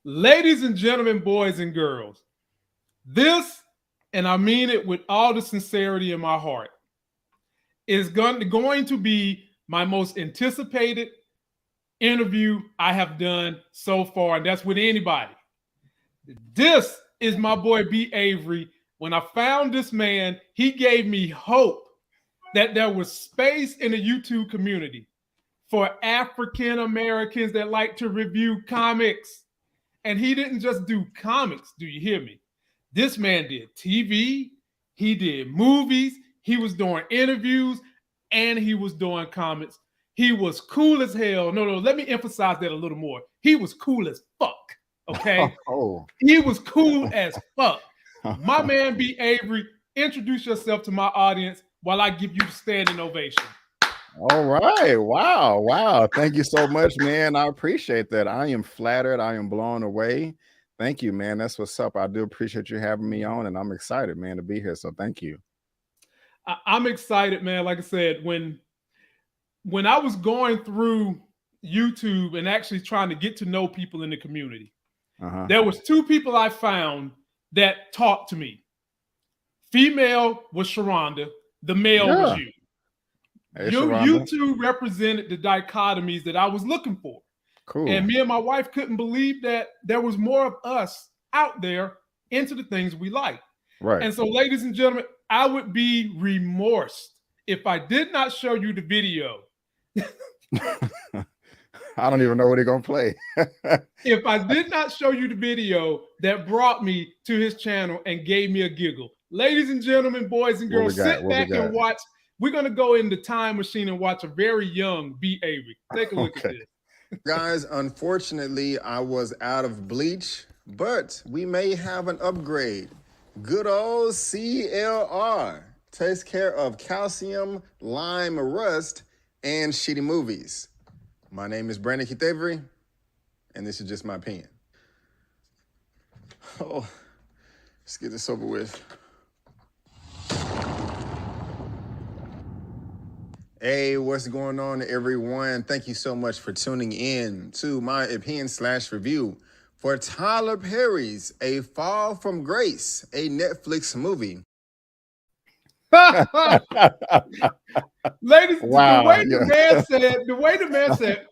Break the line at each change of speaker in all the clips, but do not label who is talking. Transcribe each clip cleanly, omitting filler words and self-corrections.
Ladies and gentlemen, boys and girls, this, and I mean it with all the sincerity in my heart, is going to be my most anticipated interview I have done so far, and that's with anybody. This is my boy B. Avery. When I found this man, he gave me hope that there was space in the YouTube community for African Americans that like to review comics. And he didn't just do comics, do you hear me? This man did TV, he did movies, he was doing interviews, and he was doing comics. He was cool as hell. No, let me emphasize that a little more. He was cool as fuck. Okay.
Oh.
He was cool as fuck. My man B. Avery, introduce yourself to my audience while I give you standing ovation.
All right. Wow. Thank you so much, man. I appreciate that. I am flattered. I am blown away. Thank you, man. That's what's up. I do appreciate you having me on, and I'm excited, man, to be here. So thank you.
I'm excited, man. Like I said, when I was going through YouTube and actually trying to get to know people in the community, there was two people I found that talked to me. Female was Sharonda. The male was you.
Hey,
you two represented the dichotomies that I was looking for.
Cool.
And me and my wife couldn't believe that there was more of us out there into the things we like.
Right.
And so, ladies and gentlemen, I would be remorsed if I did not show you the video.
I don't even know what they're going to play.
If I did not show you the video that brought me to his channel and gave me a giggle. Ladies and gentlemen, boys and girls, sit back and watch. We're going to go in the time machine and watch a very young B. Avery. Take a look at this.
Guys, unfortunately, I was out of bleach, but we may have an upgrade. Good old CLR takes care of calcium, lime, rust, and shitty movies. My name is Brandon Keith Avery, and this is just my opinion. Oh, let's get this over with. Hey, what's going on, everyone? Thank you so much for tuning in to my opinion/review for Tyler Perry's A Fall from Grace, a Netflix movie.
Ladies, the way the man said,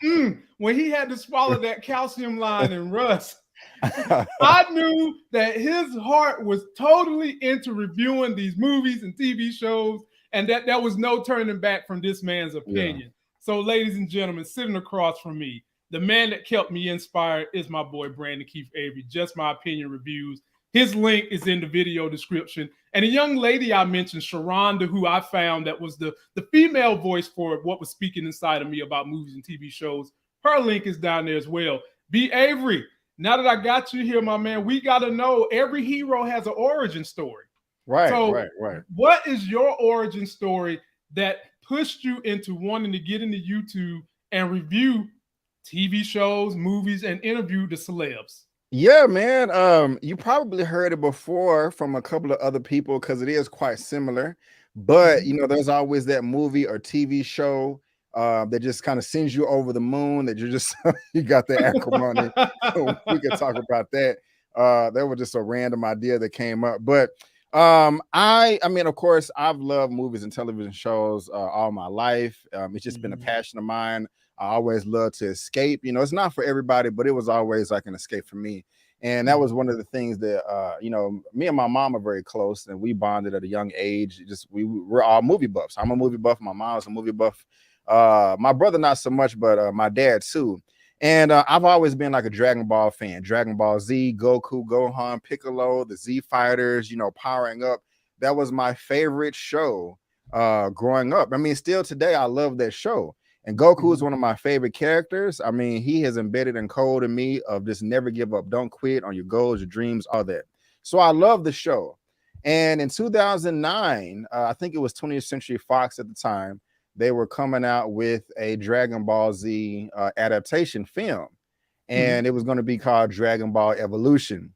when he had to swallow that calcium line and rust, I knew that his heart was totally into reviewing these movies and TV shows, and that there was no turning back from this man's opinion. Yeah. So, ladies and gentlemen, sitting across from me, the man that kept me inspired is my boy, Brandon Keith Avery. Just My Opinion Reviews. His link is in the video description. And a young lady I mentioned, Sharonda, who I found that was the female voice for what was speaking inside of me about movies and TV shows. Her link is down there as well. B. Avery, now that I got you here, my man, we got to know every hero has an origin story.
Right,
so
right.
What is your origin story that pushed you into wanting to get into YouTube and review TV shows, movies, and interview the celebs?
Yeah, man. You probably heard it before from a couple of other people because it is quite similar. But, you know, there's always that movie or TV show that just kind of sends you over the moon, that you got the acrimony. We can talk about that. That was just a random idea that came up. But I mean, of course, I've loved movies and television shows all my life. It's just been a passion of mine. I always love to escape. You know, it's not for everybody, but it was always like an escape for me. And that was one of the things that, you know, me and my mom are very close, and we bonded at a young age. We're all movie buffs. I'm a movie buff. My mom's a movie buff. My brother, not so much, but my dad too. And I've always been like a Dragon Ball fan. Dragon Ball Z, Goku, Gohan, Piccolo, the Z Fighters, you know, powering up. That was my favorite show growing up. I mean, still today, I love that show. And Goku is one of my favorite characters. I mean, he has embedded in code in me of just never give up, don't quit on your goals, your dreams, all that. So I love the show. And in 2009, I think it was 20th Century Fox at the time, they were coming out with a Dragon Ball Z adaptation film. And it was going to be called Dragon Ball Evolution.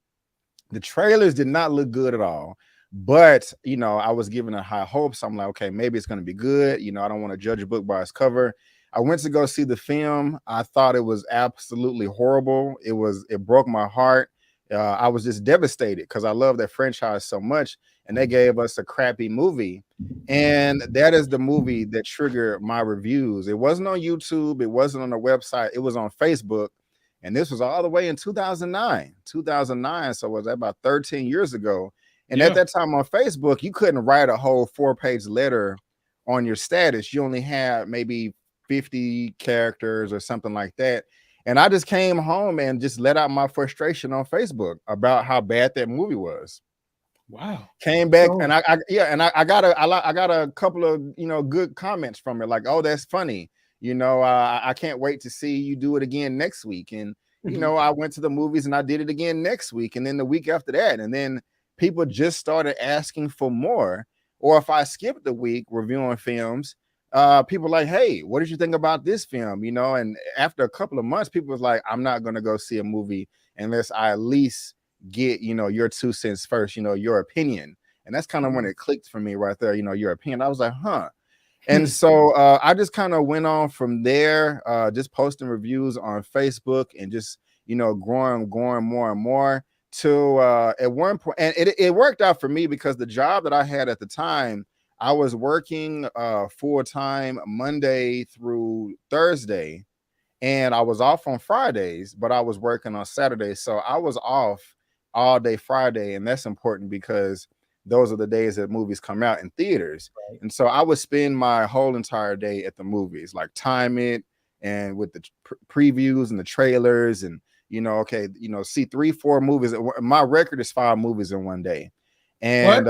The trailers did not look good at all. But, you know, I was given a high hopes. I'm like, okay, maybe it's going to be good. You know, I don't want to judge a book by its cover. I went to go see the film. I thought it was absolutely horrible. It broke my heart. I was just devastated because I love that franchise so much, and they gave us a crappy movie. And that is the movie that triggered my reviews. It wasn't on YouTube. It wasn't on the website. It was on Facebook. And this was all the way in 2009. So was that about 13 years ago? And at that time on Facebook, you couldn't write a whole 4-page letter on your status. You only had maybe 50 characters or something like that. And I just came home and just let out my frustration on Facebook about how bad that movie was.
Wow.
Came back and I got a couple of good comments from it, like, oh, that's funny. I can't wait to see you do it again next week. And I went to the movies and I did it again next week, and then the week after that, and then people just started asking for more. Or if I skipped the week reviewing films, people like, hey, what did you think about this film? And after a couple of months, people was like, I'm not going to go see a movie unless I at least get, your 2 cents first, your opinion. And that's kind of when it clicked for me right there, your opinion. I was like, huh. And so I just kind of went on from there, just posting reviews on Facebook and just, growing more and more till at one point. And it worked out for me because the job that I had at the time, I was working full-time Monday through Thursday, and I was off on Fridays, but I was working on Saturdays. So I was off all day Friday, and that's important because those are the days that movies come out in theaters. Right. And so I would spend my whole entire day at the movies, like time it and with the previews and the trailers and, see 3-4 movies. My record is 5 movies in one day. And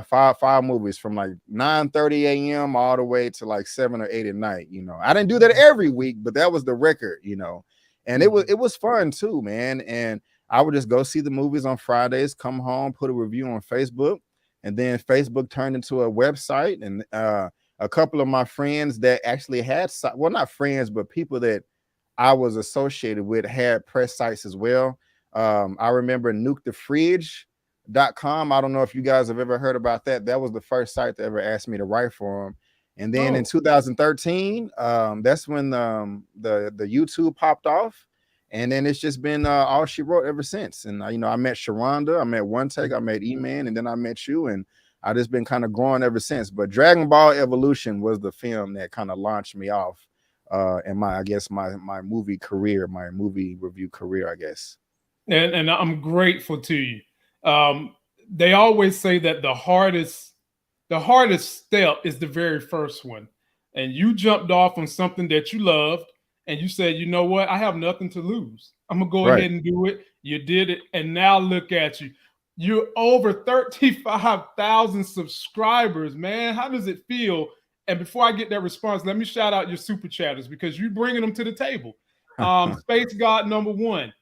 five movies from like 9:30 a.m. all the way to like 7 or 8 at night. I didn't do that every week, but that was the record, and it was fun too, man. And I would just go see the movies on Fridays, come home, put a review on Facebook, and then Facebook turned into a website. And a couple of my friends that actually had, well, not friends, but people that I was associated with had press sites as well. I remember NukeTheFridge.com. I don't know if you guys have ever heard about that. That was the first site that ever asked me to write for them. And then in 2013, that's when the YouTube popped off. And then it's just been all she wrote ever since. And, I met Sharonda, I met One Take, I met E-Man, and then I met you. And I just been kind of growing ever since. But Dragon Ball Evolution was the film that kind of launched me off in my movie career, my movie review career, I guess.
And I'm grateful to you. They always say that the hardest step is the very first one. And you jumped off on something that you loved. And you said, you know what? I have nothing to lose. I'm going to go ahead and do it. You did it. And now look at you. You're over 35,000 subscribers, man. How does it feel? And before I get that response, let me shout out your super chatters because you're bringing them to the table. Space God #1,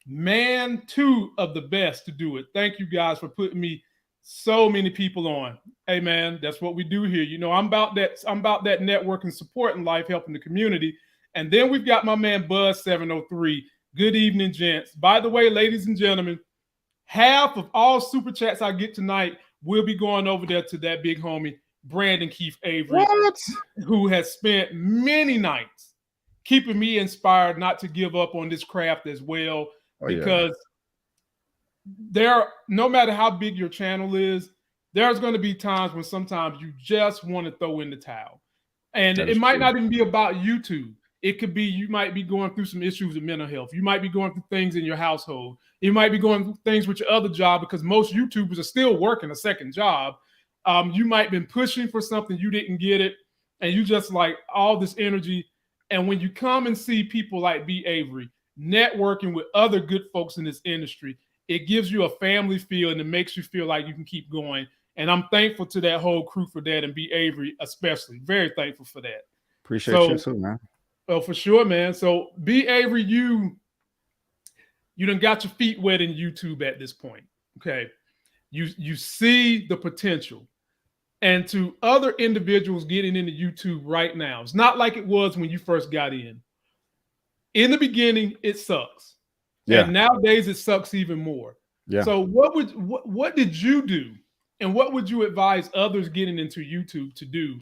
man 2 of the best to do it. Thank you guys for putting me so many people on. Hey, man, that's what we do here. I'm about that network and support in life, helping the community. And then we've got my man Buzz 703. Good evening, gents. By the way, ladies and gentlemen, half of all super chats I get tonight will be going over there to that big homie, Brandon Keith Avery, who has spent many nights keeping me inspired not to give up on this craft as well. Because no matter how big your channel is, there's going to be times when sometimes you just want to throw in the towel. And it might not even be about YouTube. It could be you might be going through some issues with mental health. You might be going through things in your household. You might be going through things with your other job because most YouTubers are still working a second job. You might have been pushing for something, you didn't get it, and you just like all this energy. And when you come and see people like B. Avery networking with other good folks in this industry, it gives you a family feel and it makes you feel like you can keep going. And I'm thankful to that whole crew for that, and B. Avery especially. Very thankful for that.
Appreciate you too, man.
Oh, for sure, man. So B. Avery, you done got your feet wet in YouTube at this point. Okay. You see the potential. And to other individuals getting into YouTube right now, it's not like it was when you first got in. In the beginning, it sucks. Yeah. And nowadays it sucks even more. Yeah. So what did you do? And what would you advise others getting into YouTube to do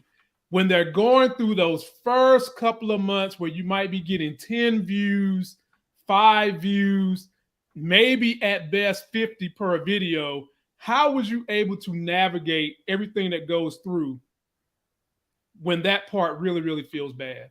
when they're going through those first couple of months where you might be getting 10 views, 5 views, maybe at best 50 per video, how was you able to navigate everything that goes through when that part really, really feels bad?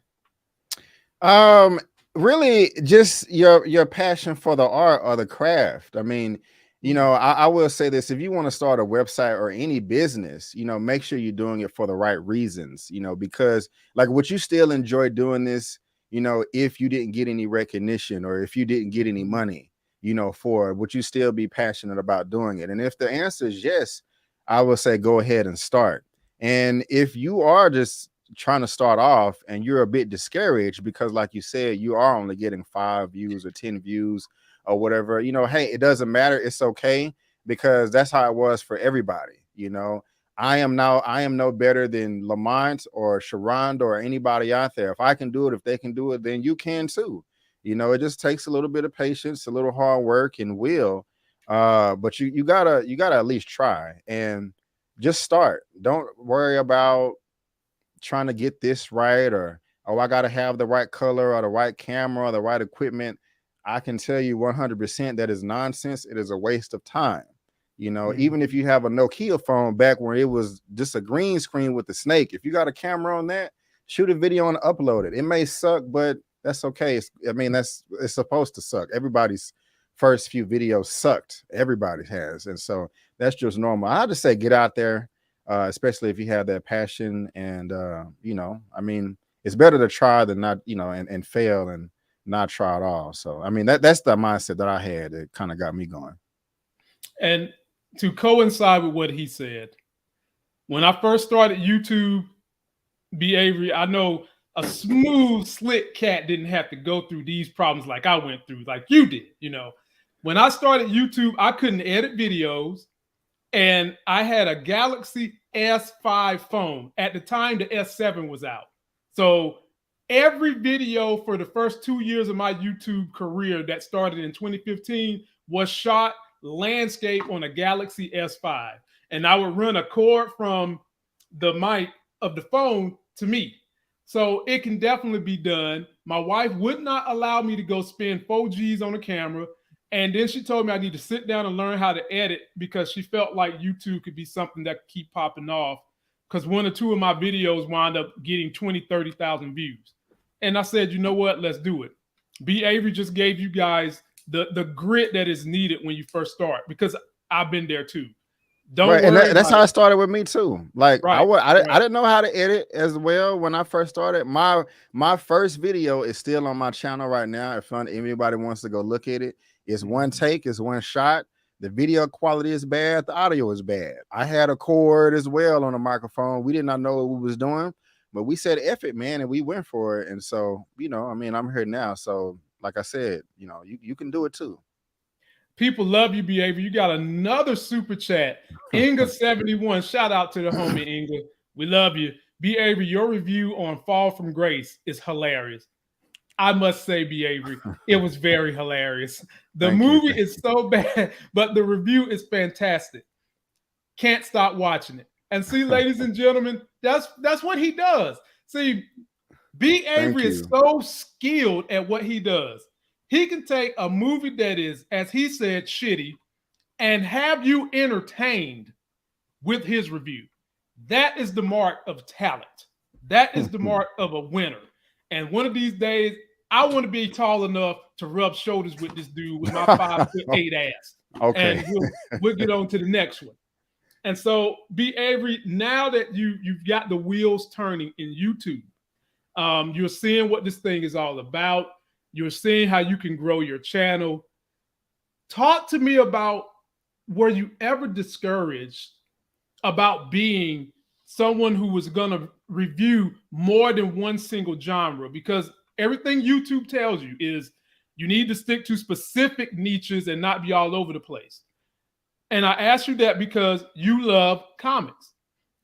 Really just your passion for the art or the craft. I mean, you know, I will say this: if you want to start a website or any business, you know, make sure you're doing it for the right reasons, you know, because like, would you still enjoy doing this, you know, if you didn't get any recognition or if you didn't get any money, you know, for it, would you still be passionate about doing it? And if the answer is yes, I would say go ahead and start. And if you are just trying to start off and you're a bit discouraged because, like you said, you are only getting 5 views or 10 views or whatever, you know, hey, it doesn't matter. It's okay, because that's how it was for everybody. You know, I am no better than Lamont or Sharonda or anybody out there. If I can do it, if they can do it, then you can too. You know, it just takes a little bit of patience, a little hard work and will. But you gotta at least try and just start. Don't worry about trying to get this right, or oh, I got to have the right color or the right camera or the right equipment. I can tell you 100% that is nonsense. It is a waste of time. You know, even if you have a Nokia phone back when it was just a green screen with the snake, if you got a camera on that, shoot a video and upload it. It may suck, but that's okay. It's supposed to suck. Everybody's first few videos sucked. Everybody has. And so that's just normal. I just say get out there. Especially if you have that passion, and you know, I mean, it's better to try than not, you know, and fail and not try at all. So I mean, that's the mindset that I had that kind of got me going.
And to coincide with what he said, when I first started YouTube, Avery, I know a smooth, slick cat didn't have to go through these problems like I went through, like you did. You know, when I started YouTube, I couldn't edit videos. And I had a Galaxy S5 phone. At the time, the S7 was out. So every video for the first 2 years of my YouTube career that started in 2015 was shot landscape on a Galaxy S5. And I would run a cord from the mic of the phone to me. So it can definitely be done. My wife would not allow me to go spend 4Gs on a camera. And then she told me I need to sit down and learn how to edit, because she felt like YouTube could be something that could keep popping off, because 1 or 2 of my videos wound up getting 20, 30,000 views. And I said, you know what? Let's do it. Avery just gave you guys the grit that is needed when you first start, because I've been there too. Don't worry.
And that's how it started with me too. Like
right,
I didn't know how to edit as well when I first started. My first video is still on my channel right now. If anybody wants to go look at it, it's one take, it's one shot. The video quality is bad, the audio is bad. I had a cord as well on the microphone. We did not know what we was doing, but we said F it, man, and we went for it. And so, you know, I mean, I'm here now. So like I said, you know, you can do it too.
People love you, Avery. You got another super chat. Inga71, shout out to the homie Inga. We love you. Avery, your review on Fall from Grace is hilarious. I must say, Avery, it was very hilarious. The movie is so bad, but the review is fantastic. Can't stop watching it. And see, ladies and gentlemen, that's what he does. See, Avery is so skilled at what he does. He can take a movie that is, as he said, shitty, and have you entertained with his review. That is the mark of talent. That is the mark of a winner. And one of these days, I want to be tall enough to rub shoulders with this dude with my 5'8" ass.
Okay.
And we'll get on to the next one. And so, Avery, now that you've got the wheels turning in YouTube, you're seeing what this thing is all about. You're seeing how you can grow your channel. Talk to me about, were you ever discouraged about being someone who was going to review more than one single genre? Because everything YouTube tells you is you need to stick to specific niches and not be all over the place. And I ask you that because you love comics.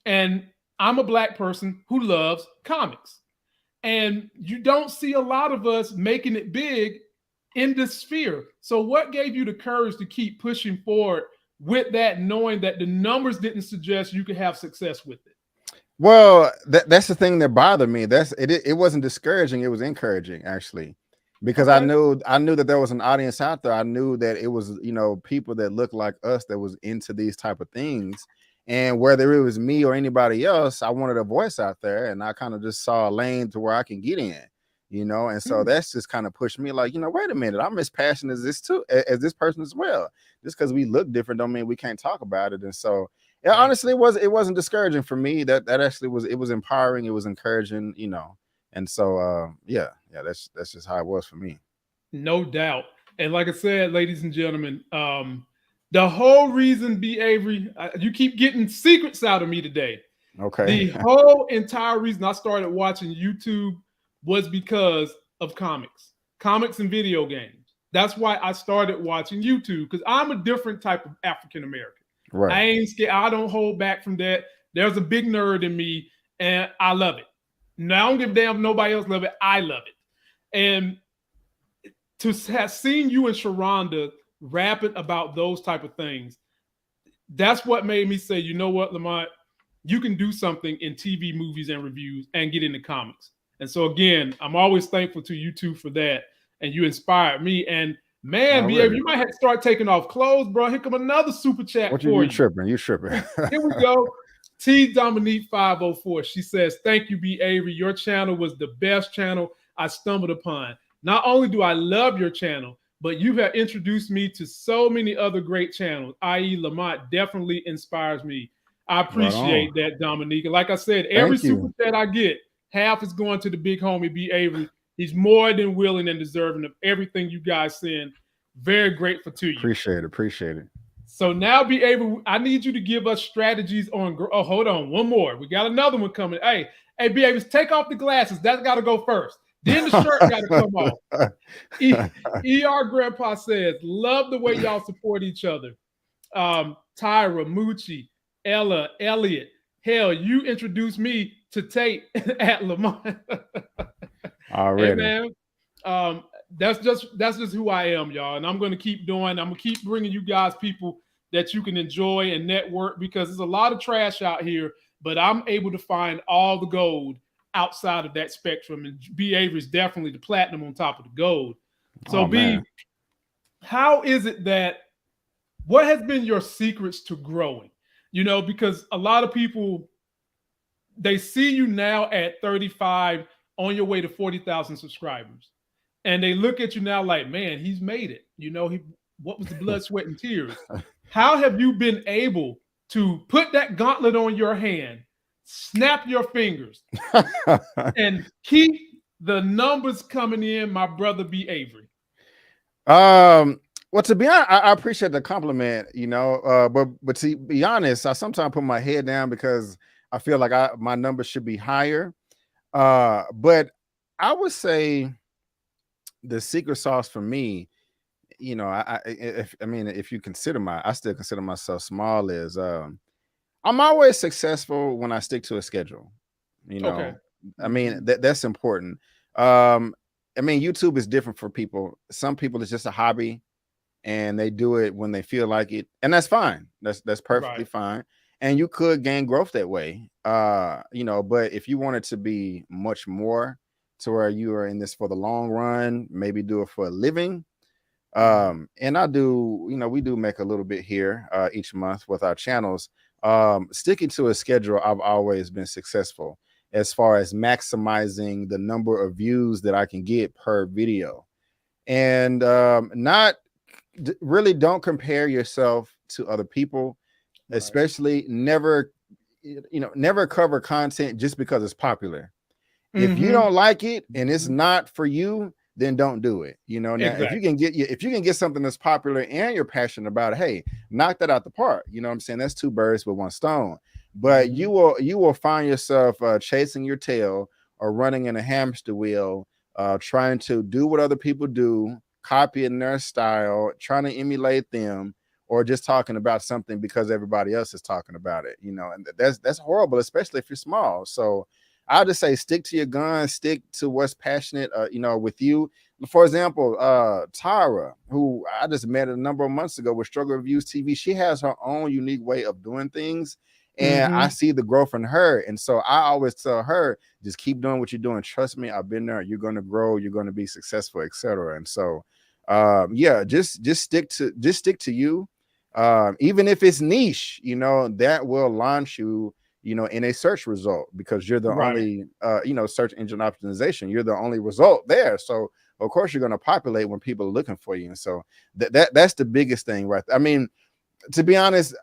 And I'm a Black person who loves comics. And you don't see a lot of us making it big in this sphere. So what gave you the courage to keep pushing forward with that, knowing that the numbers didn't suggest you could have success with it?
Well, that's the thing that bothered me. It wasn't discouraging, it was encouraging actually. Because I
Okay.
knew that there was an audience out there. I knew that it was, people that looked like us that was into these type of things. And whether it was me or anybody else, I wanted a voice out there, and I kind of just saw a lane to where I can get in, and so that's just kind of pushed me like, wait a minute, I'm as passionate as this person as well. Just because we look different don't mean we can't talk about it. And so yeah,
Right.
honestly, it wasn't discouraging for me. That actually was empowering, it was encouraging. And so that's just how it was for me.
No doubt. And like I said, ladies and gentlemen, the whole reason, B. Avery, you keep getting secrets out of me today.
Okay.
The whole entire reason I started watching YouTube was because of comics and video games. That's why I started watching YouTube, because I'm a different type of African American.
Right.
I ain't scared. I don't hold back from that. There's a big nerd in me, and I love it. Now, I don't give a damn if nobody else love it. I love it. And to have seen you and Sharonda rapping about those type of things, that's what made me say, you know what, Lamont, you can do something in TV, movies, and reviews and get into comics. And so again, I'm always thankful to you two for that. And you inspired me. And man, BA, you might have to start taking off clothes, bro. Here come another super chat
what
for
you tripping? You tripping.
Here we go. T Dominique 504. She says, thank you, B. Avery. Your channel was the best channel I stumbled upon. Not only do I love your channel, but you have introduced me to so many other great channels, i.e. Lamont definitely inspires me. I appreciate that, Dominique. And like I said, every super chat I get, half is going to the big homie, B. Avery. He's more than willing and deserving of everything you guys send. Very grateful to you.
Appreciate it.
So now, be able, I need you to give us strategies on. Oh, hold on, one more. We got another one coming. Hey, be able to take off the glasses. That's got to go first. Then the shirt got to come off. ER Grandpa says, love the way y'all support each other. Tyra, Moochie, Ella, Elliot. Hell, you introduced me to Tate at Lamont.
Already.
Hey, man. That's just who I am, y'all. And I'm going to keep doing. I'm going to keep bringing you guys people that you can enjoy and network, because there's a lot of trash out here, but I'm able to find all the gold outside of that spectrum. And B. Avery is definitely the platinum on top of the gold. So B, how is it that, what has been your secrets to growing? Because a lot of people, they see you now at 35 on your way to 40,000 subscribers. And they look at you now like, man, he's made it. What was the blood, sweat, and tears? How have you been able to put that gauntlet on your hand, snap your fingers, and keep the numbers coming in, my brother B. Avery?
Well, to be honest, I appreciate the compliment, but to be honest, I sometimes put my head down because I feel like my numbers should be higher. But I would say the secret sauce for me, if you consider I still consider myself small, is I'm always successful when I stick to a schedule.
Okay.
I mean, that's important. YouTube is different for people. Some people, it's just a hobby and they do it when they feel like it, and that's fine. That's perfectly fine. And you could gain growth that way. But if you want it to be much more, to where you are in this for the long run, maybe do it for a living. And I do, we do make a little bit here each month with our channels. Sticking to a schedule, I've always been successful as far as maximizing the number of views that I can get per video. And don't compare yourself to other people, especially never cover content just because it's popular. If you don't like it and it's not for you, then don't do it. Now, if you can get something that's popular and you're passionate about it, hey, knock that out the park. You know what I'm saying? That's two birds with one stone. But you will find yourself chasing your tail or running in a hamster wheel, trying to do what other people do, copying their style, trying to emulate them, or just talking about something because everybody else is talking about it. And that's horrible, especially if you're small. So I'll just say, stick to your guns, stick to what's passionate, with you. For example, Tyra, who I just met a number of months ago with Struggle Reviews TV, she has her own unique way of doing things. and I see the growth in her. And so I always tell her, just keep doing what you're doing. Trust me, I've been there. You're going to grow. You're going to be successful, etc. And so, yeah, just stick to you. Even if it's niche, you know, that will launch you, you know, in a search result, because you're the only, you know, search engine optimization. You're the only result there. So of course you're going to populate when people are looking for you. And so that's the biggest thing, right? I mean, to be honest,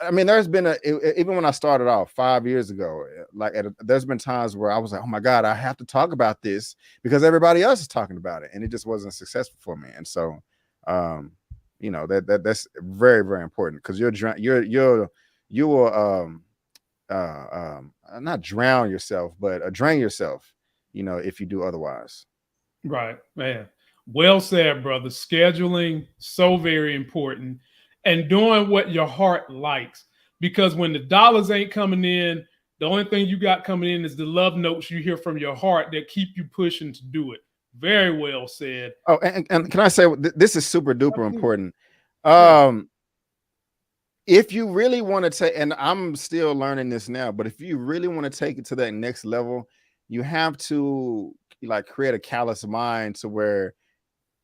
I mean, there's been even when I started off 5 years ago, like there's been times where I was like, oh my God, I have to talk about this because everybody else is talking about it, and it just wasn't successful for me. And so, you know, that's very, very important, because you will not drown yourself, but drain yourself, you know, if you do otherwise.
Right, man. Well said, brother. Scheduling, so very important, and doing what your heart likes. Because when the dollars ain't coming in, the only thing you got coming in is the love notes you hear from your heart that keep you pushing to do it. Very well said.
Oh, and can I say, this is super duper important. If you really want to take, and I'm still learning this now, but if you really want to take it to that next level, you have to like create a callous mind to where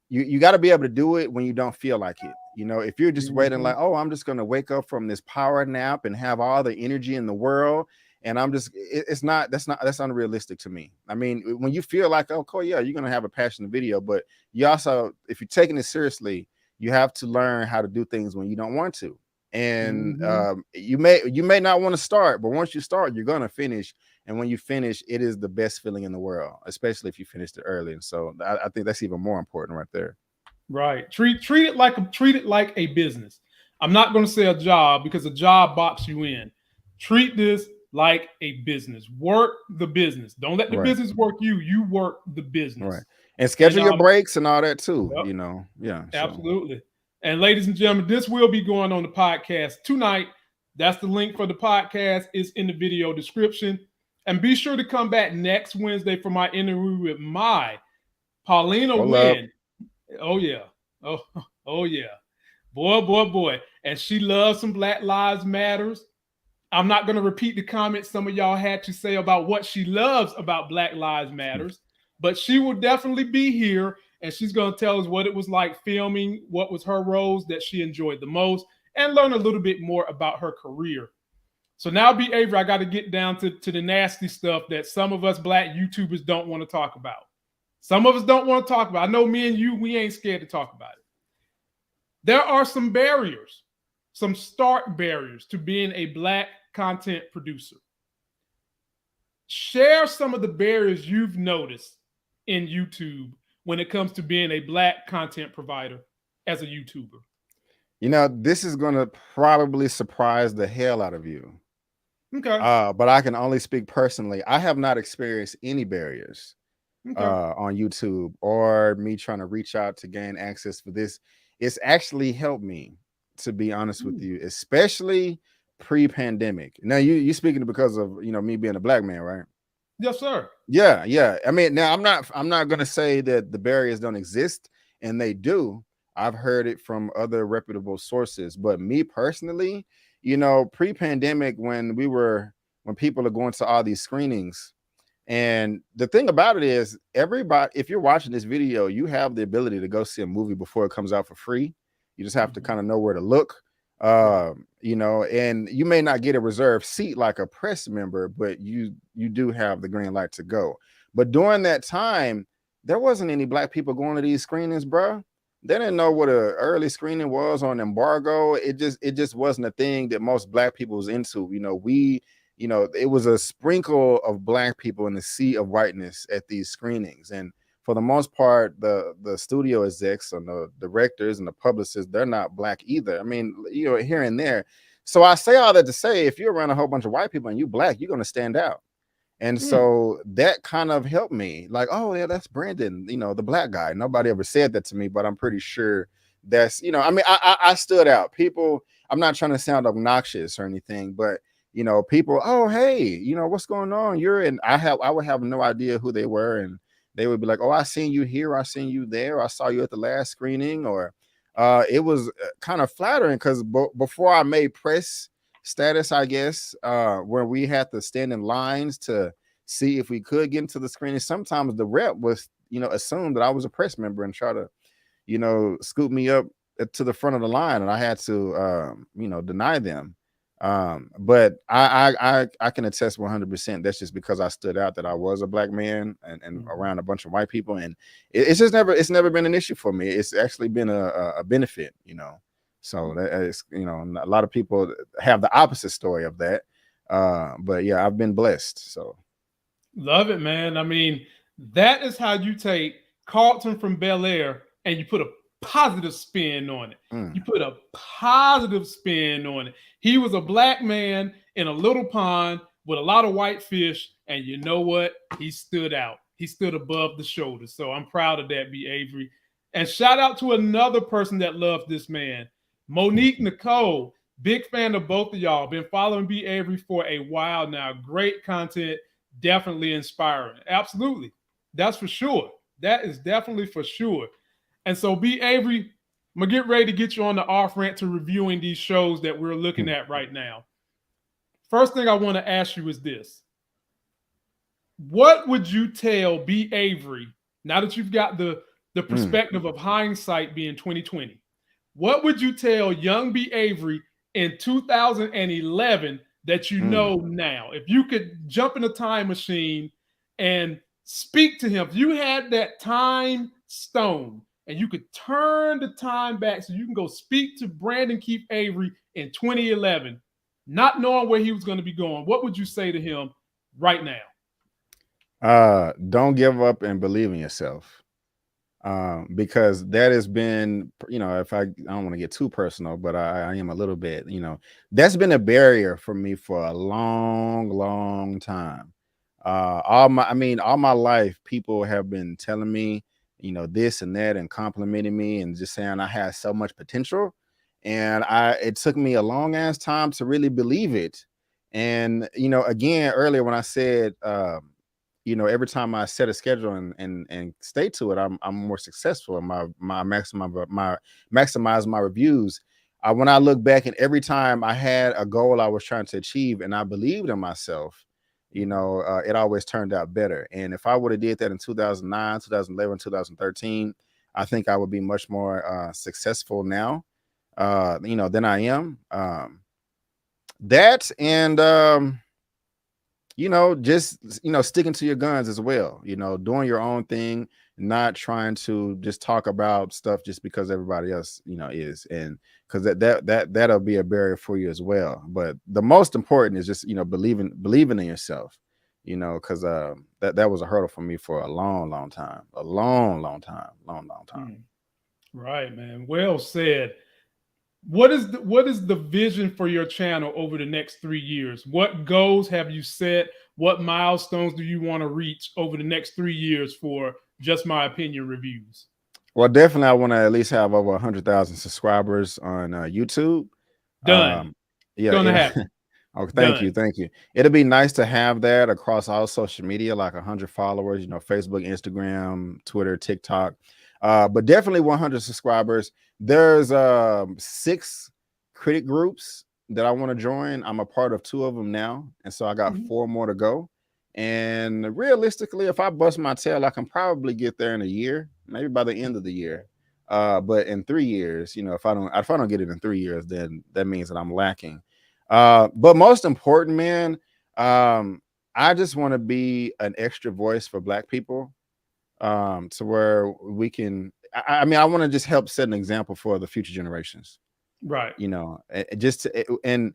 you got to be able to do it when you don't feel like it. You know, if you're just waiting like, oh, I'm just going to wake up from this power nap and have all the energy in the world, and I'm just, that's unrealistic to me. I mean, when you feel like, oh, cool, yeah, you're going to have a passionate video, but you also, if you're taking it seriously, you have to learn how to do things when you don't want to. And you may not want to start, but once you start, you're going to finish. And when you finish, it is the best feeling in the world, especially if you finished it early. And so I think that's even more important right there.
Right. Treat it like a business. I'm not going to say a job, because a job boxes you in. Treat this like a business. Work the business. Don't let the business work you. You work the business.
Right. And schedule your breaks and all that too. You know. Yeah.
Absolutely. So. And ladies and gentlemen, this will be going on the podcast tonight. That's the link for the podcast. It's in the video description. And be sure to come back next Wednesday for my interview with my Paulina Wynn. Oh, yeah. Oh, yeah. Boy. And she loves some Black Lives Matters. I'm not going to repeat the comments some of y'all had to say about what she loves about Black Lives Matters, but she will definitely be here, and she's going to tell us what it was like filming, what was her roles that she enjoyed the most, and learn a little bit more about her career. So now, Avery, I got to get down to the nasty stuff that some of us Black YouTubers don't want to talk about. Some of us don't want to talk about. I know me and you, we ain't scared to talk about it. There are some barriers, some stark barriers to being a Black content producer. Share some of the barriers you've noticed in YouTube when it comes to being a Black content provider as a YouTuber.
You know, this is going to probably surprise the hell out of you.
Okay.
But I can only speak personally. I have not experienced any barriers on YouTube, or me trying to reach out to gain access for this. It's actually helped me, to be honest with you, especially pre-pandemic. Now you speaking because of, you know, me being a Black man, right?
Yes, sir.
Yeah. I mean, now I'm not going to say that the barriers don't exist, and they do. I've heard it from other reputable sources, but me personally, you know, pre-pandemic, when people are going to all these screenings, and the thing about it is, everybody, if you're watching this video, you have the ability to go see a movie before it comes out for free. You just have to kind of know where to look, you know, and you may not get a reserved seat like a press member, but you do have the green light to go. But during that time, there wasn't any Black people going to these screenings, bro. They didn't know what an early screening was on embargo. It just wasn't a thing that most Black people was into. You know, it was a sprinkle of Black people in the sea of whiteness at these screenings. And for the most part, the studio execs and the directors and the publicists, they're not Black either. I mean, you know, here and there. So I say all that to say, if you're around a whole bunch of white people and you Black, you're going to stand out. And so that kind of helped me, like, oh yeah, that's Brandon, you know, the Black guy. Nobody ever said that to me, but I'm pretty sure that's, you know, I mean, I stood out. People, I'm not trying to sound obnoxious or anything, but you know, people, oh, hey, you know, what's going on? I would have no idea who they were. And they would be like, oh, I seen you here. I seen you there. I saw you at the last screening. Or it was kind of flattering, because before I made press status, I guess, where we had to stand in lines to see if we could get into the screening. Sometimes the rep was, assumed that I was a press member and try to, scoop me up to the front of the line, and I had to, deny them. But I can attest 100%. That's just because I stood out, that I was a black man and around a bunch of white people, and it's never been an issue for me. It's actually been a benefit, So that is, a lot of people have the opposite story of that. But yeah, I've been blessed. So
love it, man. I mean, that is how you take Carlton from Bel-Air and you put a positive spin on it. You put a positive spin on it. He was a black man in a little pond with a lot of white fish, and you know what? He stood out. He stood above the shoulders. So I'm proud of that, B. Avery. And shout out to another person that loves this man, Monique Nicole. Big fan of both of y'all. Been following B. Avery for a while now. Great content. Definitely inspiring. Absolutely. That's for sure. That is definitely for sure. And so, B. Avery, I'm going to get ready to get you on the off ramp to reviewing these shows that we're looking at right now. First thing I want to ask you is this. What would you tell B. Avery, now that you've got the perspective of hindsight being 2020, what would you tell young B. Avery in 2011 that you know now? If you could jump in a time machine and speak to him, if you had that time stone and you could turn the time back so you can go speak to Brandon Keith Avery in 2011, not knowing where he was going to be going, what would you say to him right now?
Don't give up and believe in yourself. Because that has been, if I don't want to get too personal, but I am a little bit, that's been a barrier for me for a long time. All my life, people have been telling me, this and that, and complimenting me and just saying I had so much potential. And it took me a long ass time to really believe it. And, again, earlier when I said, every time I set a schedule and stay to it, I'm more successful, and my maximize my reviews. When I look back, and every time I had a goal I was trying to achieve and I believed in myself, it always turned out better. And if I would have did that in 2009, 2011, 2013, I think I would be much more successful now, than I am. That and just sticking to your guns as well, doing your own thing, not trying to just talk about stuff just because everybody else is, and because that'll be a barrier for you as well. But the most important is just believing in yourself, because that was a hurdle for me for a long time.
Right, man. Well said. What is the vision for your channel over the next 3 years? What goals have you set? What milestones do you want to reach over the next 3 years for Just My Opinion reviews?
Well, definitely, I want to at least have over 100,000 subscribers on YouTube.
Done. Gonna happen.
Oh, thank you. It'll be nice to have that across all social media, like 100 followers, Facebook, Instagram, Twitter, TikTok. But definitely 100 subscribers. There's 6 critic groups that I want to join. I'm a part of 2 of them now, and so I got 4 more to go. And realistically, if I bust my tail, I can probably get there in a year, maybe by the end of the year. But in 3 years, if I don't get it in 3 years, then that means that I'm lacking. But most important, man, I just want to be an extra voice for Black people, to where we can. I want to just help set an example for the future generations,
right?
And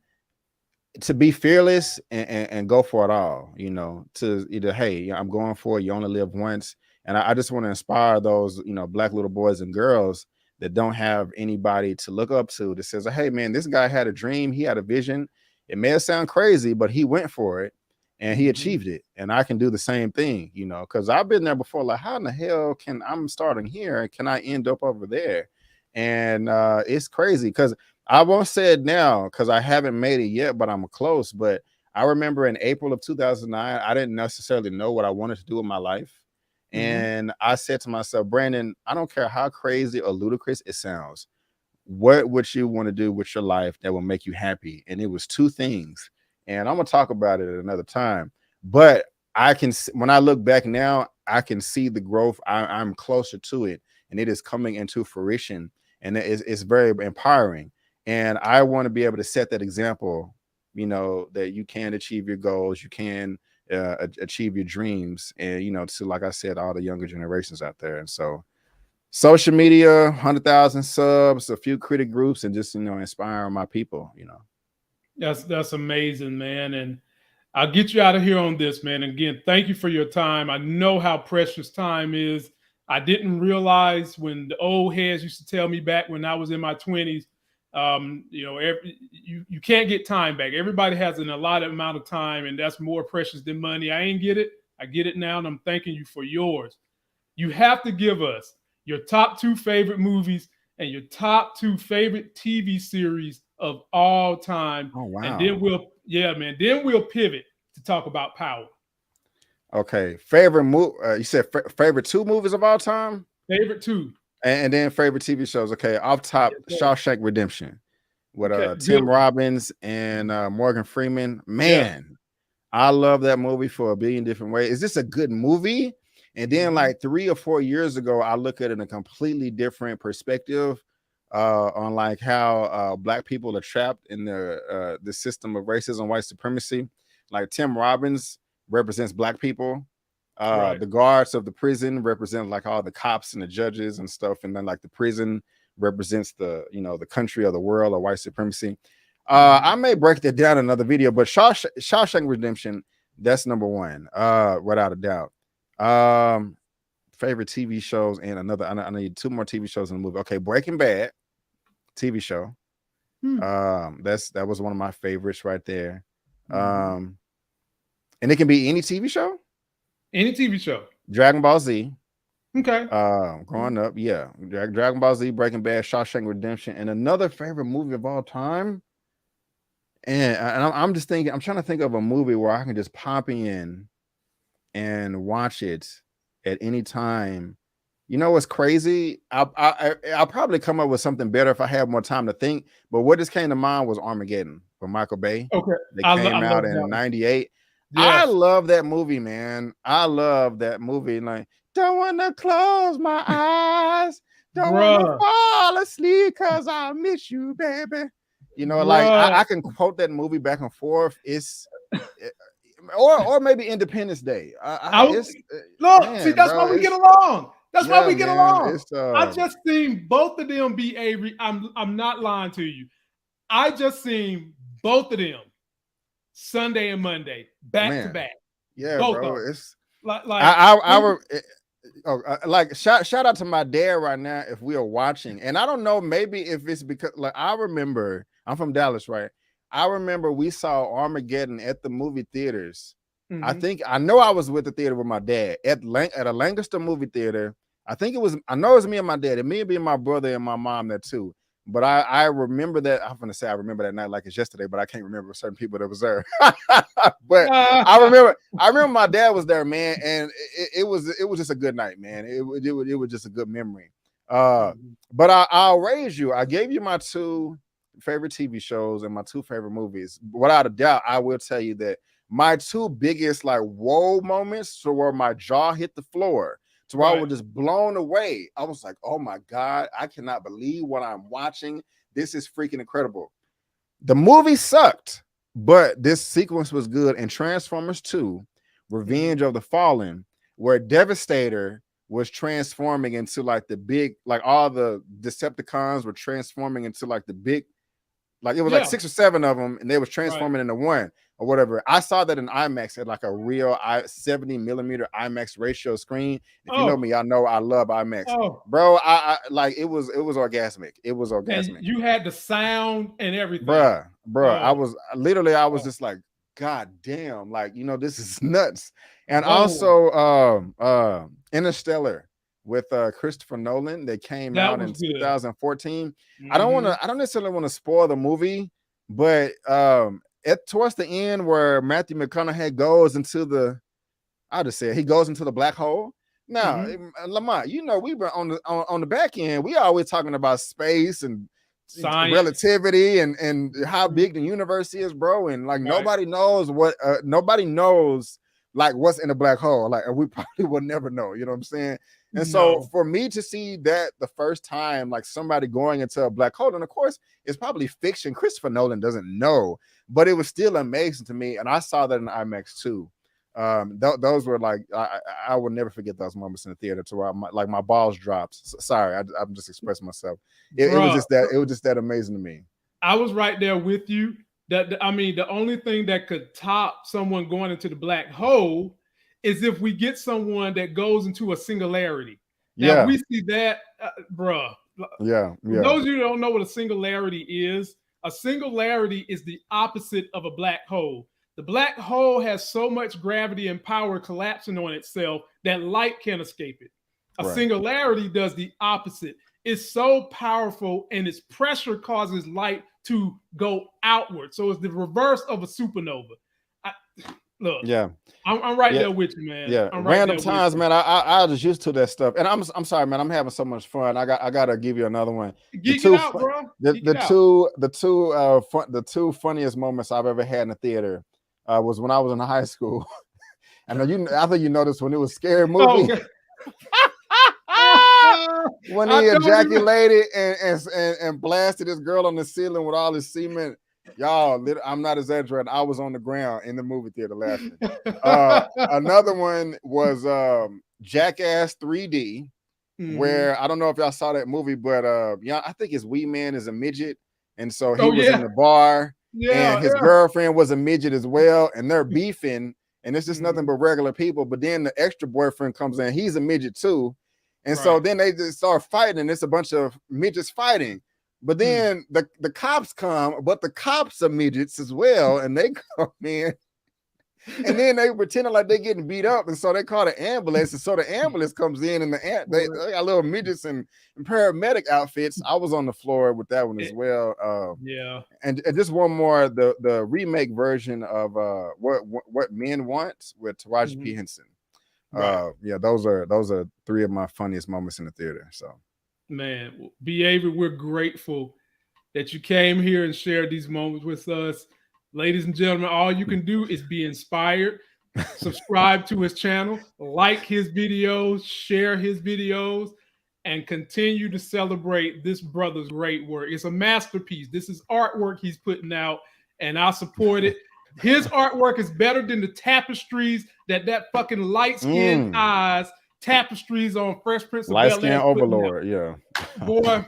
to be fearless and go for it all. To either, hey, I'm going for it. You only live once, and I just want to inspire those Black little boys and girls that don't have anybody to look up to, that says, hey man, this guy had a dream, he had a vision. It may sound crazy, but he went for it and he achieved it. And I can do the same thing, because I've been there before. Like, how in the hell I'm starting here? Can I end up over there? And it's crazy, because I won't say it now because I haven't made it yet, but I'm close. But I remember in April of 2009, I didn't necessarily know what I wanted to do with my life. And I said to myself, Brandon, I don't care how crazy or ludicrous it sounds. what would you want to do with your life that will make you happy? And it was two things. And I'm gonna talk about it at another time. But I can, when I look back now, I can see the growth. I'm closer to it, and it is coming into fruition, and it's very empowering. And I want to be able to set that example, that you can achieve your goals, you can achieve your dreams, and to, like I said, all the younger generations out there. And so, social media, 100,000 subs, a few critic groups, and just inspiring my people.
That's amazing, man. And I'll get you out of here on this, man. Again, thank you for your time. I know how precious time is. I didn't realize when the old heads used to tell me back when I was in my 20s, you can't get time back. Everybody has an allotted amount of time, and that's more precious than money. I ain't get it. I get it now, and I'm thanking you for yours. You have to give us your top 2 favorite movies and your top 2 favorite TV series of all time.
Oh, wow.
And then we'll pivot to talk about power.
Okay. Favorite movie? You said favorite 2 movies of all time?
Favorite 2.
And then favorite TV shows. Okay. Off top, Shawshank Redemption with Tim Robbins and Morgan Freeman. Man, I love that movie for a billion different ways. Is this a good movie? And then like 3 or 4 years ago, I look at it in a completely different perspective on like how Black people are trapped in the system of racism, white supremacy. Like Tim Robbins represents Black people. The guards of the prison represent like all the cops and the judges and stuff. And then like the prison represents the country or the world or white supremacy. I may break that down in another video, but Shawshank Redemption, that's number 1, without a doubt. Favorite TV shows and another. I need 2 more TV shows in the movie. Okay, Breaking Bad, TV show. That was one of my favorites right there. And it can be any TV show.
Any TV show.
Dragon Ball Z.
Okay.
Growing up, yeah. Dragon Ball Z, Breaking Bad, Shawshank Redemption, and another favorite movie of all time. And I'm just thinking, I'm trying to think of a movie where I can just pop in and watch it at any time. You know what's crazy? I'll probably come up with something better if I have more time to think. But what just came to mind was Armageddon from Michael Bay.
Okay.
They came out in 98. Yes. I love that movie, man. I love that movie. Like, don't want to close my eyes. Don't want to fall asleep because I miss you, baby. Like I can quote that movie back and forth. It's or maybe Independence Day.
That's why we get along. That's why we get along. I just seen both of them be Avery. I'm not lying to you. I just seen both of them Sunday and Monday back to back.
Yeah,
both
bro.
of them.
It's like shout out to my dad right now if we are watching. And I don't know, maybe if it's because like I remember I'm from Dallas, right? I remember we saw Armageddon at the movie theaters. I know I was with the theater with my dad at a Lancaster movie theater. I know it was me and my dad, and me and my brother and my mom there too. But I remember that. I'm gonna say I remember that night like it's yesterday, but I can't remember certain people that was there. But I remember my dad was there, man, and it was just a good night, man. It was just a good memory. But I'll raise you. I gave you my 2 favorite TV shows and my 2 favorite movies. Without a doubt, I will tell you that my 2 biggest like whoa moments, so where my jaw hit the floor, so I was just blown away. I was like, oh my God, I cannot believe what I'm watching. This is freaking incredible. The movie sucked, but this sequence was good. And Transformers 2, Revenge of the Fallen, where Devastator was transforming into like the big, like all the Decepticons were transforming into like the big, like it was like 6 or 7 of them, and they was transforming into one or whatever. I saw that in IMAX at like a real 70 millimeter IMAX ratio screen. If you know me, I know I love IMAX. Bro, I like it was orgasmic. It was orgasmic.
And you had the sound and everything.
Bruh. I was just like, God damn, like this is nuts. And also Interstellar with Christopher Nolan that came out in 2014. I don't necessarily want to spoil the movie, but towards the end where Matthew McConaughey goes into the black hole. Now, Lamont, we've been on the back end. We always talking about space and
Science.
relativity and how big the universe is, bro. And like nobody knows like what's in a black hole. Like we probably will never know, you know what I'm saying? And so for me to see that the first time, like somebody going into a black hole, and of course it's probably fiction. Christopher Nolan doesn't know, but it was still amazing to me. And I saw that in IMAX too. Those were like I will never forget those moments in the theater to where my balls dropped. Sorry, I'm just expressing myself. It was just that amazing to me.
I was right there with you. I mean, the only thing that could top someone going into the black hole is if we get someone that goes into a singularity. Now, we see that, bruh.
Yeah.
For those of you who don't know what a singularity is the opposite of a black hole. The black hole has so much gravity and power collapsing on itself that light can't escape it. A singularity does the opposite. It's so powerful and its pressure causes light to go outward. So it's the reverse of a supernova. Look, I'm right there with you, man.
Yeah, random times, man. I was just used to that stuff, and I'm sorry, man. I'm having so much fun. I gotta give you another one.
Geek it out, bro.
The two funniest moments I've ever had in the theater was when I was in high school. And I think you noticed when it was Scary Movie.
Okay.
When he ejaculated and blasted this girl on the ceiling with all his semen. Y'all, I'm not exaggerating. I was on the ground in the movie theater laughing. Another one was Jackass 3D, where I don't know if y'all saw that movie, but I think his wee man is a midget, and so he was in the bar, and his girlfriend was a midget as well, and they're beefing, and it's just nothing but regular people. But then the extra boyfriend comes in, he's a midget too, and so then they just start fighting, and it's a bunch of midgets fighting. But then the cops come, but the cops are midgets as well, and they come in, and then they pretending like they're getting beat up, and so they call the ambulance, and so the ambulance comes in, and they got little midgets in paramedic outfits. I was on the floor with that one as well. And just one more, the remake version of what Men Want with Taraji P. Henson. Those are three of my funniest moments in the theater. So.
Man, Avery, we're grateful that you came here and shared these moments with us. Ladies and gentlemen, all you can do is be inspired. Subscribe to his channel, like his videos, share his videos, and continue to celebrate this brother's great work. It's a masterpiece. This is artwork he's putting out, and I support it. His artwork is better than the tapestries that fucking light-skinned eyes tapestries on Fresh Prince of
Light
Bel-Air.
Skin Overlord,
boy.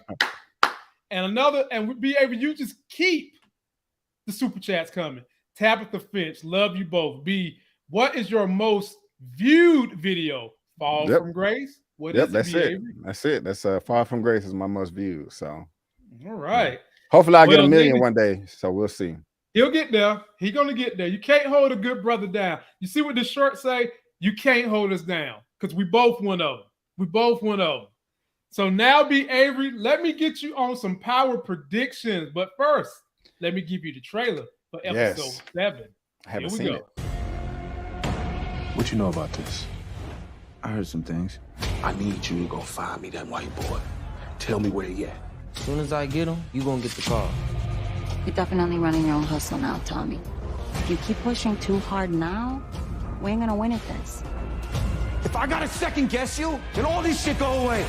And be able, you just keep the super chats coming. Tabitha Finch, love you both. B, what is your most viewed video? Fall from Grace? What is it?
That's it. That's it. That's Fall from Grace is my most viewed. So
all right.
Hopefully I'll get 1 million one day. So we'll see. He'll
get there. He's gonna get there. You can't hold a good brother down. You see what this shirt say? You can't hold us down. Because we both went over. So now, Avery, let me get you on some power predictions. But first, let me give you the trailer for episode 7.
I haven't seen it.
What you know about this?
I heard some things.
I need you to go find me that white boy. Tell me where he at.
As soon as I get him, you gonna get the call.
You're definitely running your own hustle now, Tommy. If you keep pushing too hard now, we ain't gonna win at this.
If I gotta second guess you, then all this shit go away.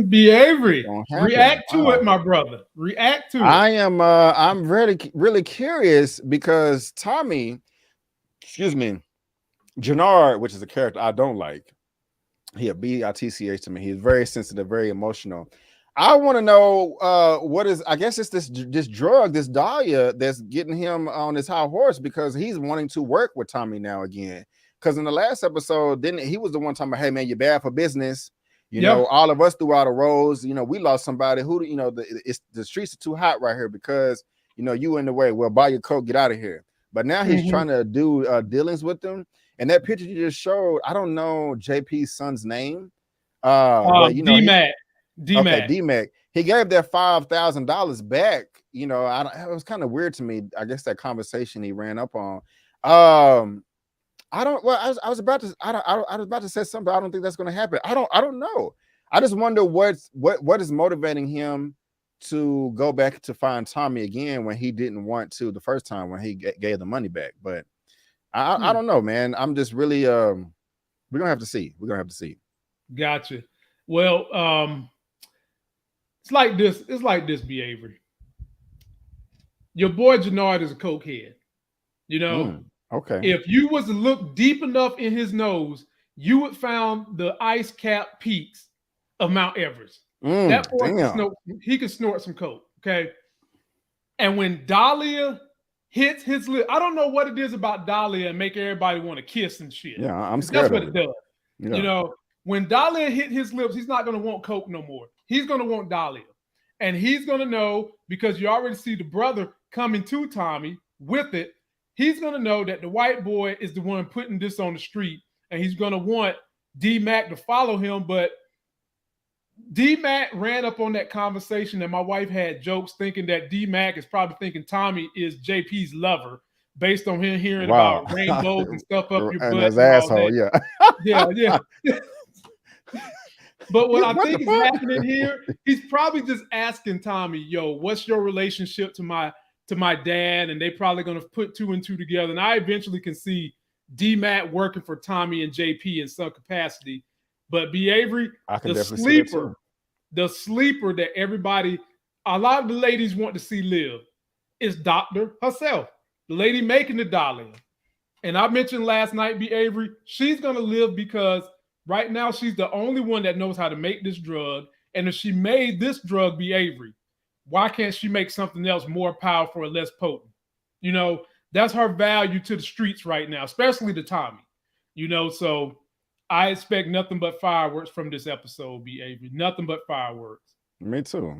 Be Avery. React to it, my brother. React to it.
I'm really curious because Tommy, Jannard, which is a character I don't like. He a bitch to me. He's very sensitive, very emotional. I want to know what is, I guess it's this drug, this Dahlia that's getting him on his high horse because he's wanting to work with Tommy now again. Because in the last episode, he was the one talking about, hey man, you're bad for business. You know, all of us threw out a rose. You know, we lost somebody who, you know, the streets are too hot right here because, you know, you in the way. Well, buy your coat, get out of here. But now he's trying to do dealings with them. And that picture you just showed, I don't know JP's son's name. But, you know, D-Mac. He gave that $5,000 back. You know, it was kind of weird to me. I guess that conversation he ran up on. I was about to say something, but I don't think that's going to happen. I don't know. I just wonder what is motivating him to go back to find Tommy again when he didn't want to the first time when he gave the money back. But I don't know, man. I'm just really we're gonna have to see. We're gonna have to see.
Gotcha. Well, it's like this. It's like this, B. Avery. Your boy Jannard is a cokehead. You know,
okay.
If you was to look deep enough in his nose, you would found the ice cap peaks of Mount Everest. That boy he can snort some coke. Okay. And when Dahlia hits his lip, I don't know what it is about Dahlia and make everybody want to kiss and shit.
Yeah, I'm scared.
That's what it does.
Yeah.
You know, when Dahlia hit his lips, he's not going to want coke no more. He's going to want Dahlia. And he's going to know, because you already see the brother coming to Tommy with it, he's going to know that the white boy is the one putting this on the street, and he's going to want D-Mac to follow him. But D-Mac ran up on that conversation, and my wife had jokes thinking that D-Mac is probably thinking Tommy is JP's lover based on him hearing about rainbows and stuff up your butt.
And his asshole,
yeah. But what I think is happening here, he's probably just asking Tommy, yo, what's your relationship to my dad? And they probably going to put 2 and 2 together. And I eventually can see D-Mac working for Tommy and JP in some capacity. But B. Avery, the sleeper that everybody, a lot of the ladies want to see live is Doctor herself, the lady making the Dahlia. And I mentioned last night, B. Avery, she's going to live because right now she's the only one that knows how to make this drug. And if she made this drug, B. Avery, why can't she make something else more powerful or less potent? You know, that's her value to the streets right now, especially to Tommy. You know, so I expect nothing but fireworks from this episode, B. Avery. Nothing but fireworks.
Me too.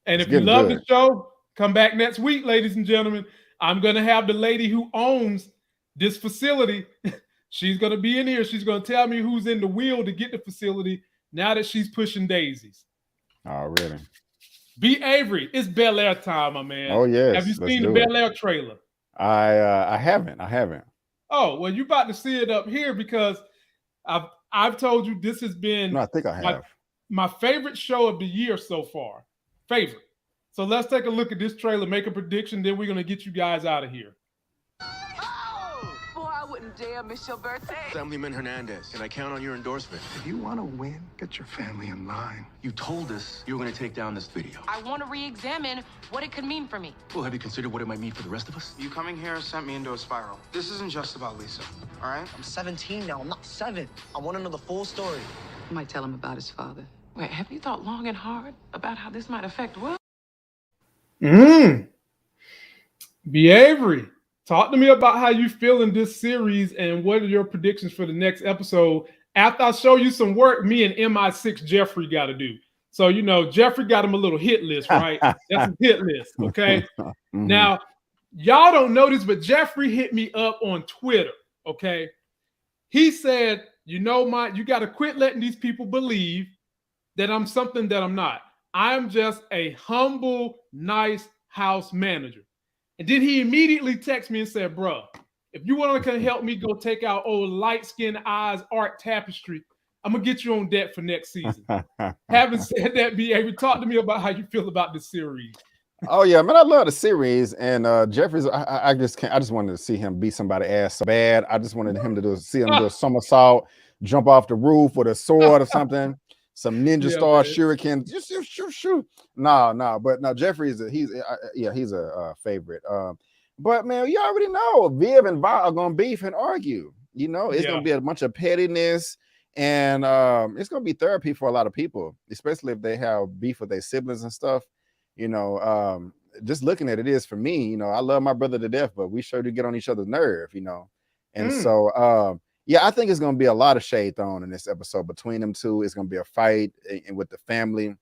And if you love the show, come back next week, ladies and gentlemen. I'm going to have the lady who owns this facility. She's going to be in here. She's going to tell me who's in the wheel to get the facility now that she's pushing daisies.
Already.
B. Avery, it's Bel-Air time, my man.
Oh, yes.
Have you seen the Bel-Air trailer?
I haven't.
Oh, well, you're about to see it up here because I've told you this has been
No, I think I have.
My favorite show of the year so far. Favorite. So let's take a look at this trailer, make a prediction, then we're going to get you guys out of here.
Boy, I wouldn't dare miss your birthday.
Assemblyman Hernandez, can I count on your endorsement?
If you want to win, get your family in line.
You told us you were going to take down this video.
I want to re-examine what it could mean for me.
Well, have you considered what it might mean for the rest of us?
You coming here sent me into a spiral. This isn't just about Lisa, all right?
I'm 17 now. I'm not 7. I want to know the full story.
I might tell him about his father. Wait, have you thought long and hard about how this might affect Will?
B. Avery, talk to me about how you feel in this series and what are your predictions for the next episode after I show you some work me and MI6 Geoffrey got to do. So, you know, Geoffrey got him a little hit list, right? That's a hit list, okay? Now, y'all don't know this, but Geoffrey hit me up on Twitter, okay? He said, you know, you got to quit letting these people believe that I'm something that I'm not. I'm just a humble, nice house manager. And then he immediately texted me and said, bro, if you want to help me go take out old light-skinned eyes art tapestry, I'm going to get you on deck for next season. Having said that, B. Avery, talk to me about how you feel about this series.
Oh, yeah, man, I love the series. And Geoffrey's, I just wanted to see him beat somebody's ass so bad. I just wanted him to see him do a somersault, jump off the roof with a sword or something. Some ninja star shuriken, just shoot. No, but no, Geoffrey's he's a favorite. But man, you already know Viv and Vi are gonna beef and argue. You know, it's gonna be a bunch of pettiness, and it's gonna be therapy for a lot of people, especially if they have beef with their siblings and stuff. You know, just looking at it is for me. You know, I love my brother to death, but we sure do get on each other's nerve. You know, and so yeah, I think it's going to be a lot of shade thrown in this episode between them two. It's going to be a fight with the family.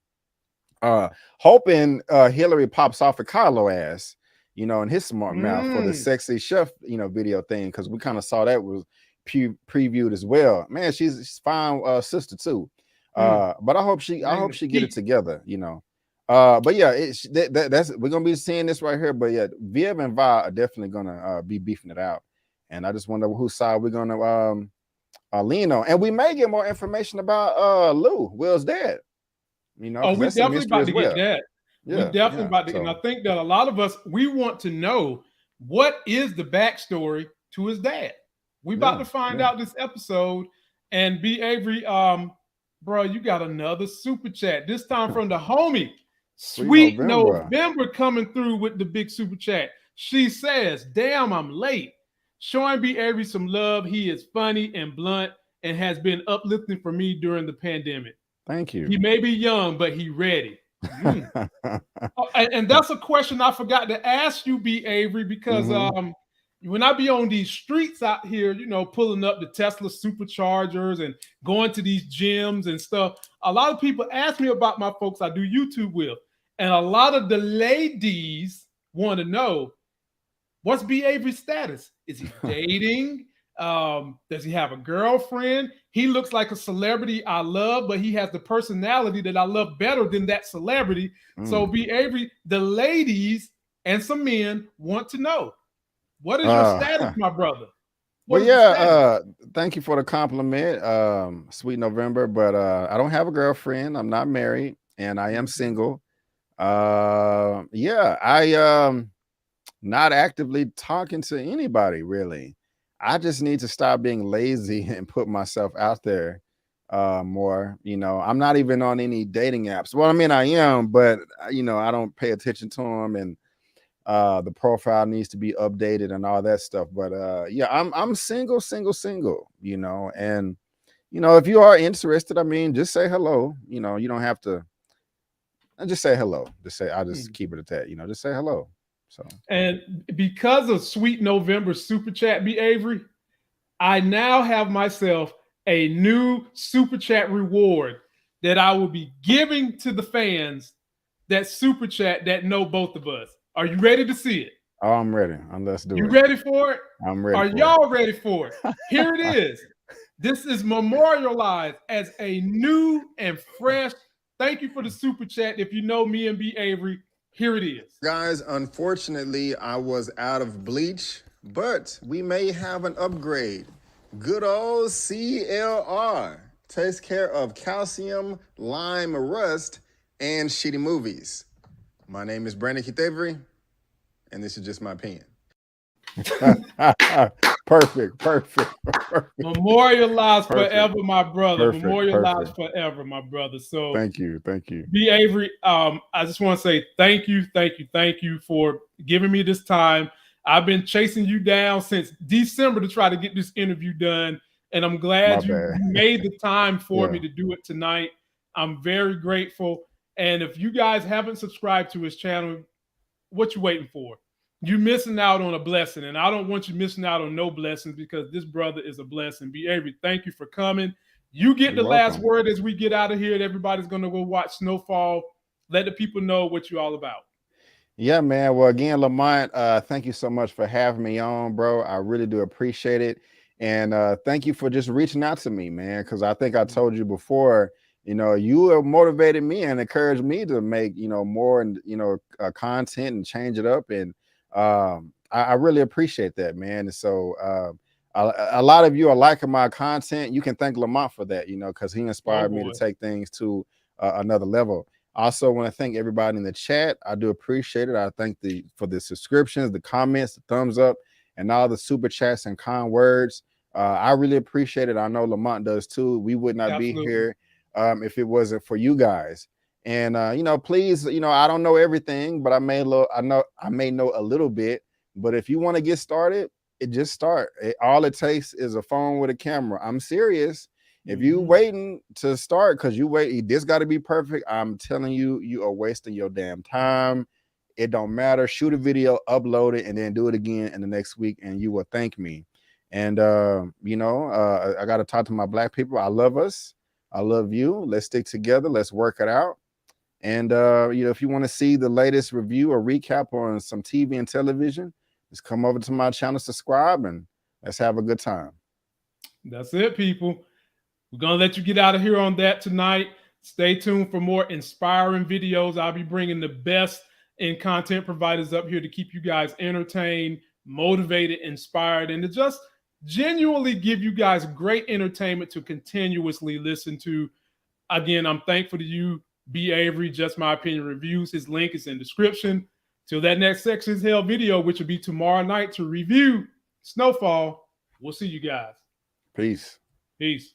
Hoping Hillary pops off a Carlo ass, you know, in his smart mouth for the sexy chef, you know, video thing, because we kind of saw that was previewed as well. Man, she's fine sister too. But I hope she get it together, you know. But yeah, that's we're gonna be seeing this right here. But yeah, Viv and Vi are definitely gonna be beefing it out. And I just wonder whose side we're gonna lean on. And we may get more information about Will's dad. You know,
Oh, we
that's a
definitely
mystery
about
as
to
well.
get that.
Yeah,
we definitely
yeah,
about to,
so.
and I think that a lot of us, we want to know what is the backstory to his dad. We about to find out this episode. And B. Avery, bro, you got another super chat. This time from the homie, Sweet November, coming through with the big super chat. She says, "Damn, I'm late. Showing B. Avery some love. He is funny and blunt and has been uplifting for me during the pandemic.
Thank you.
He may be young, but he ready." And that's a question I forgot to ask you, B. Avery, because when I be on these streets out here, you know, pulling up the Tesla superchargers and going to these gyms and stuff, a lot of people ask me about my folks I do YouTube with. And a lot of the ladies want to know, what's B. Avery's status? Is he dating? Does he have a girlfriend? He looks like a celebrity I love, but he has the personality that I love better than that celebrity. So B. Avery, the ladies and some men want to know, what is your status, my brother?
Thank you for the compliment, Sweet November, but I don't have a girlfriend. I'm not married, and I am single. I not actively talking to anybody, really. I just need to stop being lazy and put myself out there more. You know, I'm not even on any dating apps. Well, I mean, I am, but you know, I don't pay attention to them, and the profile needs to be updated and all that stuff. But I'm single, you know, and you know, if you are interested, I mean, just say hello. You know, you don't have to. And just say hello. I'll just keep it at that. You know, just say hello. So,
and because of Sweet November super chat, B. Avery, I now have myself a new super chat reward that I will be giving to the fans that super chat that know both of us. Are you ready to see it?
Oh, I'm ready. Let's do it.
You ready for it?
I'm ready.
Are y'all ready for it? Here it is. This is memorialized as a new and fresh. Thank you for the super chat. If you know me and B. Avery, here it is.
Guys, unfortunately, I was out of bleach, but we may have an upgrade. Good old CLR takes care of calcium, lime, rust, and shitty movies. My name is Brandon Keith Avery, and this is just my opinion.
Perfect.
Memorialized forever, my brother.
Perfect.
Memorialized forever, my brother. So
thank you.
B. Avery, I just want to say thank you for giving me this time. I've been chasing you down since December to try to get this interview done, and I'm glad you made the time for me to do it tonight. I'm very grateful. And if you guys haven't subscribed to his channel, what you waiting for? You're missing out on a blessing, and I don't want you missing out on no blessings, because this brother is a blessing. B. Avery, thank you for coming. You get the last word as we get out of here. Everybody's going to go watch Snowfall. Let the people know what you're all about.
Yeah, man. Well, again, Lamont, thank you so much for having me on, bro. I really do appreciate it. And thank you for just reaching out to me, man, because I think I told you before, you know, you have motivated me and encouraged me to make, you know, more and, you know, content and change it up. And I really appreciate that, man. And so a lot of you are liking my content. You can thank Lamont for that, you know, because he inspired me to take things to another level. I also want to thank everybody in the chat. I do appreciate it. I thank for the subscriptions, the comments, the thumbs up, and all the super chats and kind words. I really appreciate it. I know Lamont does too. We would not be here if it wasn't for you guys. And you know, please, you know, I don't know everything, but I may know a little bit. But if you want to get started, just start. All it takes is a phone with a camera. I'm serious. If you waiting to start because you wait, this got to be perfect, I'm telling you, you are wasting your damn time. It don't matter. Shoot a video, upload it, and then do it again in the next week, and you will thank me. And you know, I got to talk to my Black people. I love us. I love you. Let's stick together. Let's work it out. And you know, if you want to see the latest review or recap on some TV and television, just come over to my channel, subscribe, and let's have a good time.
That's it, people. We're going to let you get out of here on that tonight. Stay tuned for more inspiring videos. I'll be bringing the best in content providers up here to keep you guys entertained, motivated, inspired, and to just genuinely give you guys great entertainment to continuously listen to. Again, I'm thankful to you, B. Avery, Just My Opinion Reviews. His link is in the description. Till that next Sections Hell video, which will be tomorrow night to review Snowfall. We'll see you guys.
Peace.
Peace.